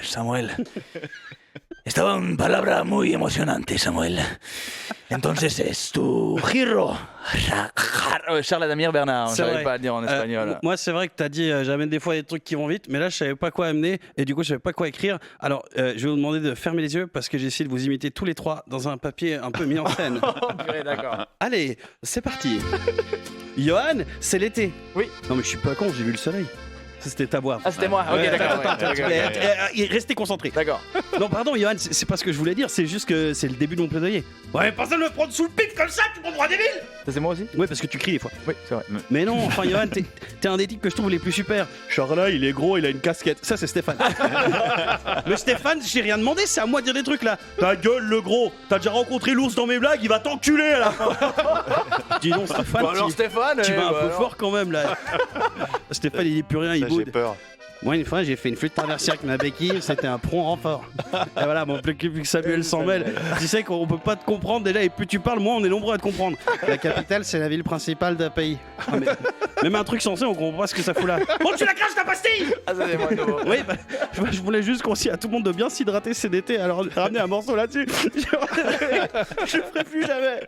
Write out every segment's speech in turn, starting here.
Samuel. Estaban palabras muy emocionantes, Samuel. Entonces es tu giro. Charles Adamir Bernard, je savais pas le dire en espagnol. Moi, c'est vrai que tu as dit j'amène des fois des trucs qui vont vite, mais là, je savais pas quoi amener et du coup, je savais pas quoi écrire. Alors, je vais vous demander de fermer les yeux parce que j'ai essayé de vous imiter tous les trois dans un papier un peu mis en scène. Okay, d'accord. Allez, c'est parti. Johan, c'est l'été. Oui. Non, mais je suis pas con, j'ai vu le soleil. Ça, c'était ta voix. Ah, c'était moi. Ok, d'accord. Restez concentrés. D'accord. Non, pardon, Johan, c'est pas ce que je voulais dire, c'est juste que c'est le début de mon plaidoyer. Ouais, pas ça de me prendre sous le pif comme ça, tu me prends débile. Ça, c'est moi aussi. Ouais, parce que tu cries des fois. Oui, c'est vrai. Mais non, enfin, Johan, t'es un des types que je trouve les plus super. Charles, il est gros, il a une casquette. Ça, c'est Stéphane. Mais Stéphane, j'ai rien demandé, c'est à moi de dire des trucs là. Ta gueule, le gros. T'as déjà rencontré l'ours dans mes blagues, il va t'enculer à la fin. Dis donc, Stéphane. Bon, alors, Stéphane, tu vas un peu fort quand même là. Stéphane, il dit plus rien, il boude. J'ai peur. Moi, une fois, j'ai fait une flûte traversière avec ma béquille, c'était un prompt renfort. Et voilà, bon, plus que Samuel s'en mêle. Tu sais qu'on peut pas te comprendre déjà, et plus tu parles, moins on est nombreux à te comprendre. La capitale, c'est la ville principale d'un pays. Ah, mais, même un truc sensé, on comprend pas ce que ça fout là. Bon, tu la craches ta pastille. Ah, ça, c'est moi, nouveau. Oui, bah, je voulais juste conseiller à tout le monde de bien s'hydrater cet été, alors ramener un morceau là-dessus. Je le ferai plus jamais.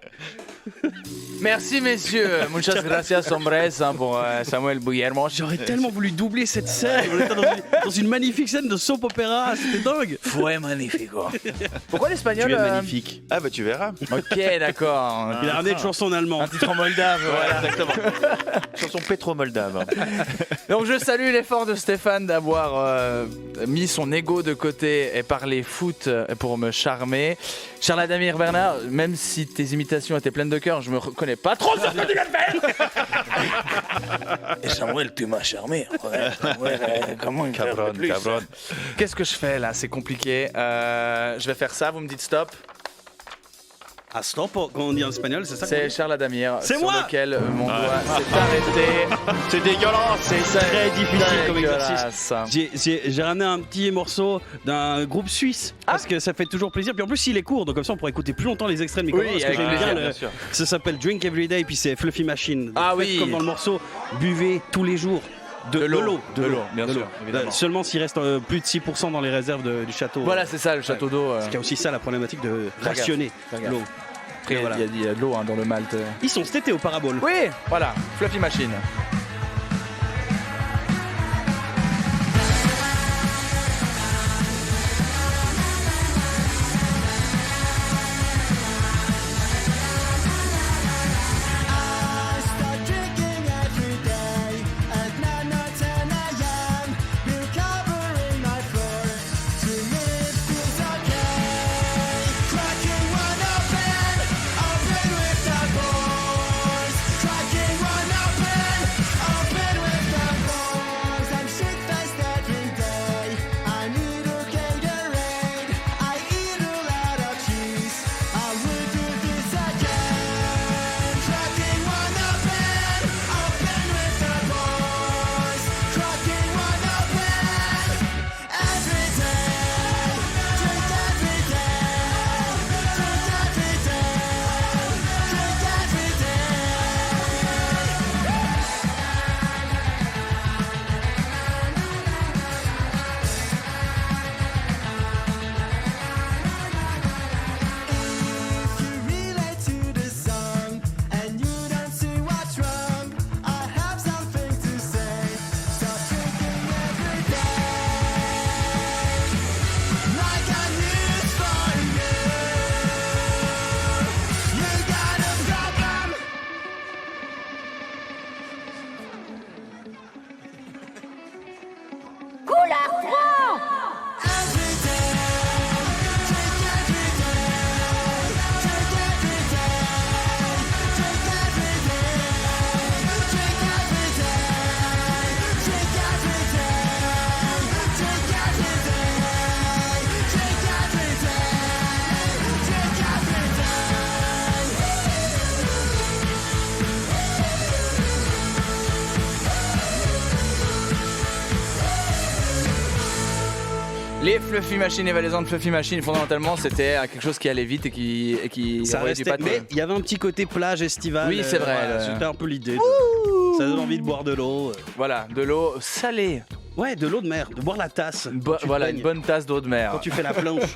Merci, messieurs. Muchas gracias, hombres, pour Samuel Guillermo. J'aurais tellement voulu doubler cette scène. On était dans une magnifique scène de soap opéra, c'était dingue. Fue magnifico. Pourquoi l'espagnol Tu es magnifique. Ah bah tu verras. Ok, d'accord. Il a ramené une chanson en allemand. Un titre en moldave, voilà. Exactement. Chanson pétro-moldave. Donc je salue l'effort de Stéphane d'avoir mis son ego de côté et parlé foot pour me charmer. Charles Adamir Bernard, même si tes imitations étaient pleines de cœur, je me reconnais pas trop sur ce que tu viens de faire. Et Samuel, tu m'as charmé. Comment Cabron. Qu'est-ce que je fais là? C'est compliqué. Je vais faire ça, vous me dites stop. Ah, stop, quand on dit en espagnol, c'est ça? C'est Charles Adamir. C'est sur moi lequel mon doigt s'est arrêté. C'est dégueulasse. C'est très difficile comme dégueulasse. exercice. J'ai ramené un petit morceau d'un groupe suisse parce que ça fait toujours plaisir. Puis en plus, il est court, donc comme ça, on pourrait écouter plus longtemps les extraits de micro. Oui, parce que avec j'aime plaisir, bien bien sûr. Ça s'appelle Drink Every Day, puis c'est Fluffy Machine. Donc, Ah faites oui. comme dans le morceau, buvez tous les jours. De l'eau, bien sûr, évidemment. Seulement s'il reste plus de 6% dans les réserves du château. Voilà, c'est ça, le château d'eau. Parce qu'il y a aussi ça, la problématique de rationner l'eau. Après, voilà. il y a de l'eau dans le malt. Ils sont cet été au Parabole. Oui, voilà, Fluffy Machine. Les Fluffy Machine, les valaisantes Fluffy Machine, fondamentalement, c'était quelque chose qui allait vite et qui Ça aurait restait, dû pas mais il y avait un petit côté plage estivale. Oui, c'est vrai, C'était un peu l'idée. Ça donne envie de boire de l'eau. Voilà, de l'eau salée. Ouais, de l'eau de mer, de boire la tasse. quand tu Voilà, baignes, une bonne tasse d'eau de mer. Quand tu fais la planche.